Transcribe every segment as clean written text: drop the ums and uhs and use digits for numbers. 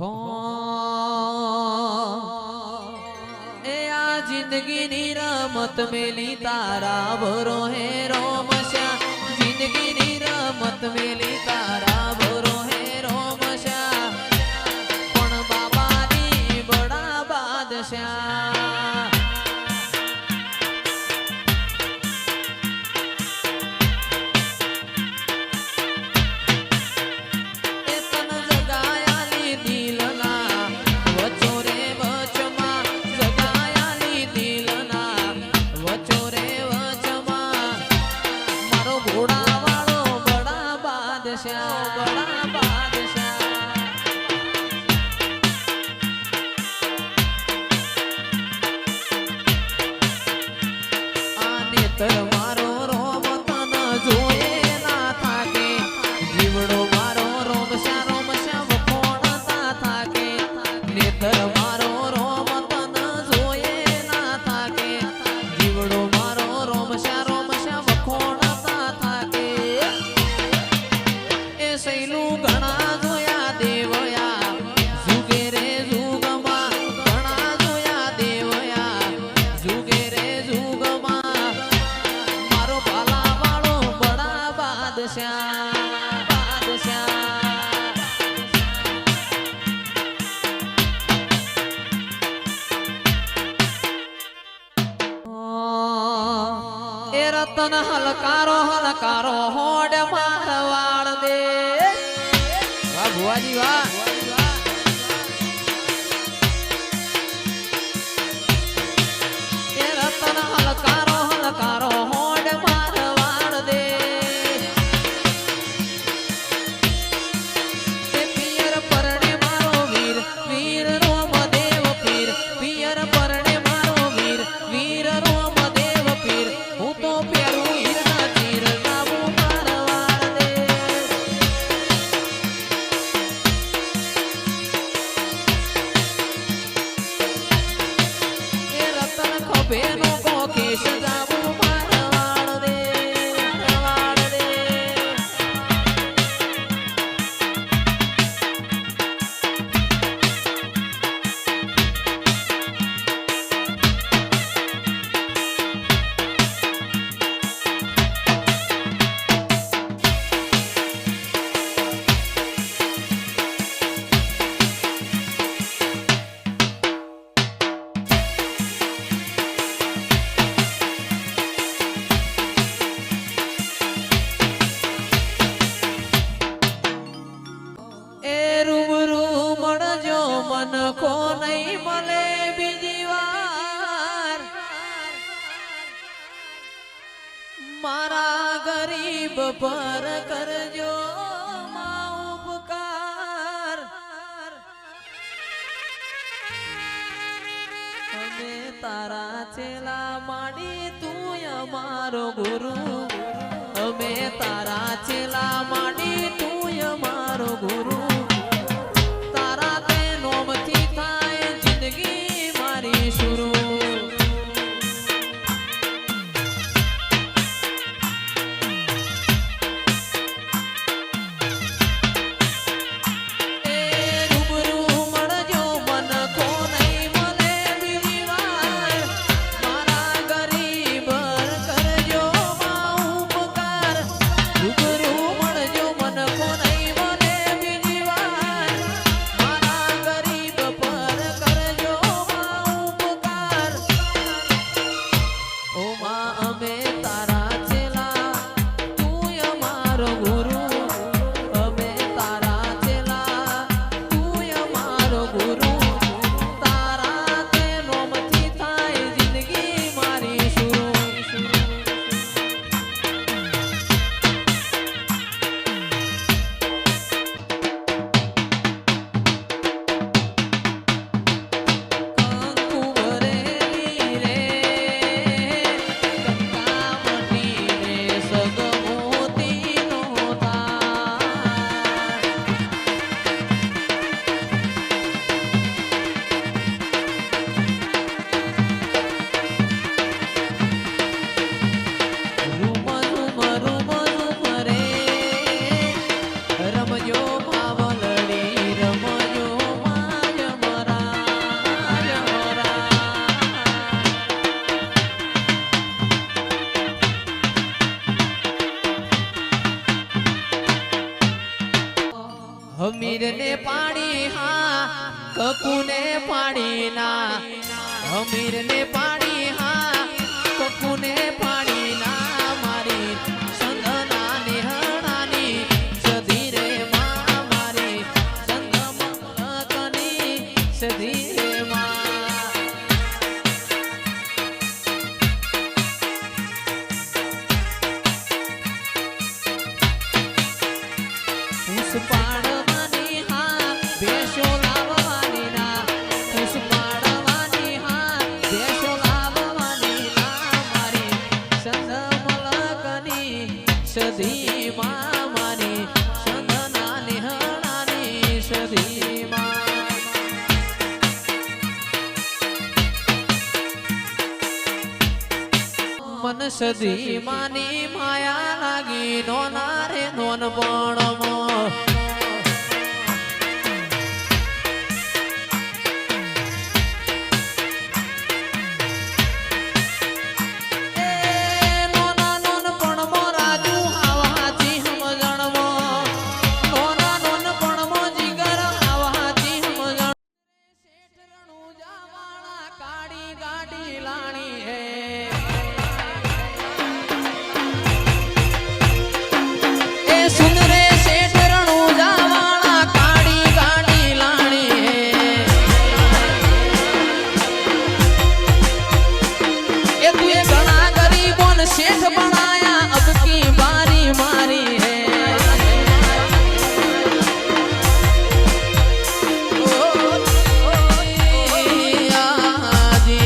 હો એ આ જિંદગીની રમત મેલી તારા ભરો હે રોમશ્યા જિંદગીની રમત મેલી તારા ભરો હે રોમશ્યા પણ બાબાની બડા બાદશાહ રતન હલકારો હલકારો હોડ મારવાડ દે વાહ ભુવાજી વાહ એ રતન હલકારો હલકારો હોડ મારવાડ દે તે પિયર પરણે મારો વીર વીર રોમ દેવ પીર પિયર પરણે મારો વીર વીર રોમ દેવ પીર હું તો પ્યારું હીરના ચીર લાવું મારવાડ દે એ રતન ખભેનો કોકેશ જાવું મારવાડ દે મારવાડ દે કો નહીં મળે બીજી વાર મારા ગરીબ પર કરજો ઉપકાર અમે તારા ચેલા માડી તું અમારો ગુરુ અમે તારા ચેલા માડી તું અમારો ગુરુ પાડી ના અમીર ને પાડી હા કપૂ ને પાડી ના મારી સંધના નિહણાની સધી રે માં મારી સંધમકની સધી રે માં પુષ્પાડવાની હા બેસો લાવવાની ના પુષ્પાડવાની હા બેસો લાવવાની ના મારી સંધમલકની સધી માં મારી સંધના નિહણાની સધી માં મન સધી માની માયા લાગી નોના રે નોન પણમો शेठ बनाया अब की बारी मारी है ओ, आजी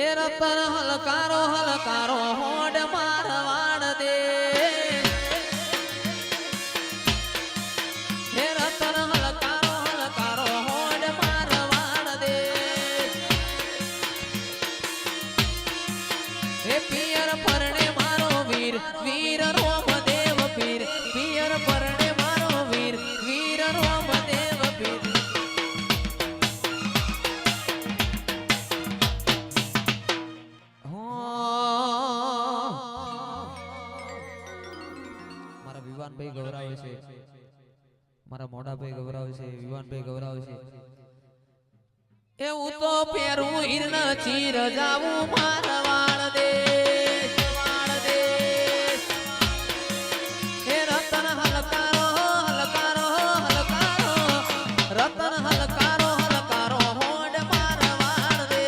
એ રતન હલકારો હલકારો હોડ મારવાડ દે હે રતન હલકારો હલકારો હોડ મારવાડ દે હે પિયર પરણે મારો વીર વીર રોમદેવ પીર પિયર પરણે મારો વીર વીર રોમદેવ પીર મારા વિવાનભાઈ ગૌરાવે છે મારા મોડાભાઈ ગૌરાવે છે વિવાનભાઈ ગૌરાવે છે એવું તો પેરું હિરણ ચીર જાવું મારવાડ દે વાળ દે હે રતન હલકારો હલકારો હલકારો રતન હલકારો હલકારો હોડ મારવાડ દે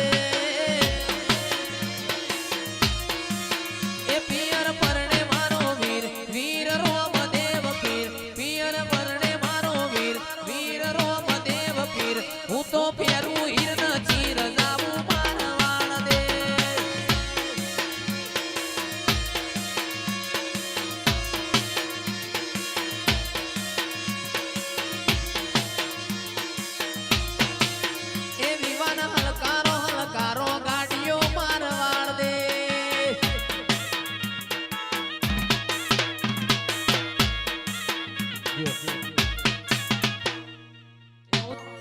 એ પિયર પરણે મારો વીર વીર રોમદેવ પીર પિયર પરણે મારો વીર વીર રોમદેવ પીર હું તો પેરું હિરણ ચીર જાવું મારવાડ દે એ વિવાન હલકારો હલકારો ગાડીઓ મારવાડ દે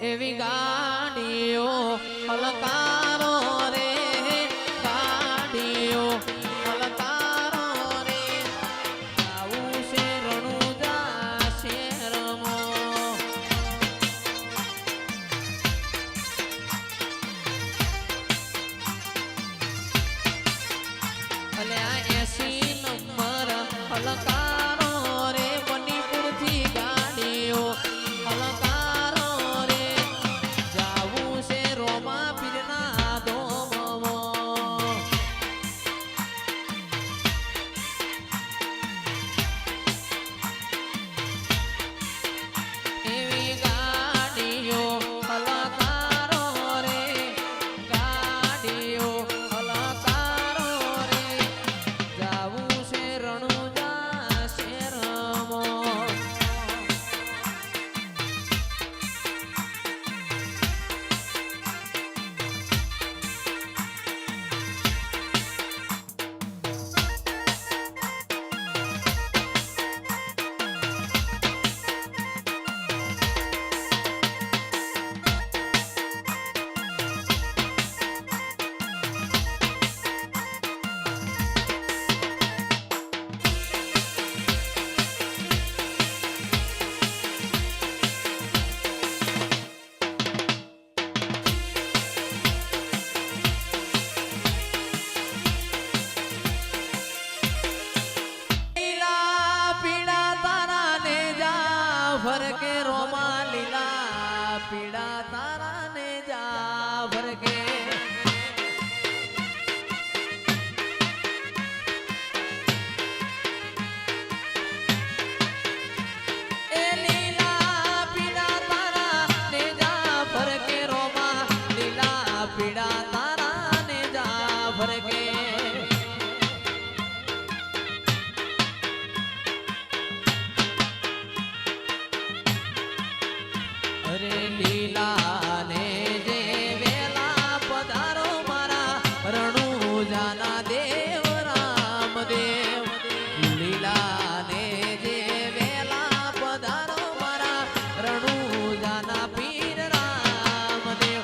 એવી ગાડીઓ હલકારો રે ગાડીઓ હલકારો રે આવું શેરણું જા શેરમો અલે આ 80 નંબર હલકારો રે મણિપુરથી ગાડીઓ હલકારો રે જાવું છે રોમા પીરના ધોમવો એવી ગાડીઓ હલકારો રે ગાડીઓ હલકારો રે જાવું છે રણુજા શેરમો લીલા પીડા તારા ને જા ભરકે રોમા લીલા પીડા તારા ને જા ભરકે એ લીલા પીડા તારા ને જા ભરકે રોમા લીલા પીડા તારા ને જા ભરકે અરે લીલા ને જે વેલા પધારો મારા રણુજાના દેવ રામદેવ લીલા ને જે વેલા પધારો મારા રણુજાના પીર રામદેવ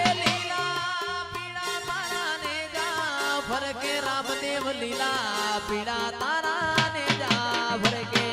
એ લીલા પીડા તારા ને જા ભરકે રામદેવ લીલા પીડા તારા ને જા ભરકે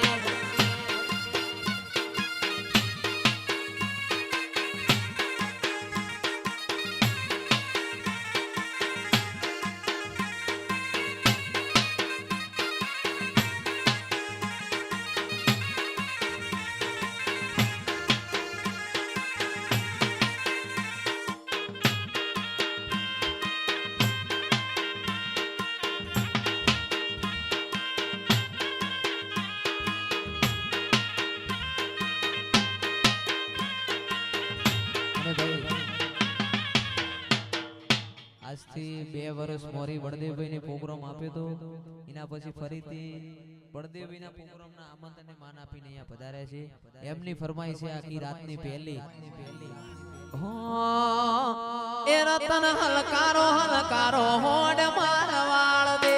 આજથી 2 વર્ષ મોરી બળદેવભાઈને પ્રોગ્રામ આપ્યો તો એના પછી ફરીથી બળદેવભાઈના પ્રોગ્રામના આમંત્રણને માન આપીને અહીંયા પધાર્યા છે. એમની ફરમાઈ છે આખી રાતની પહેલી એ રતન હલકારો હલકારો હોડ મારવાળ દે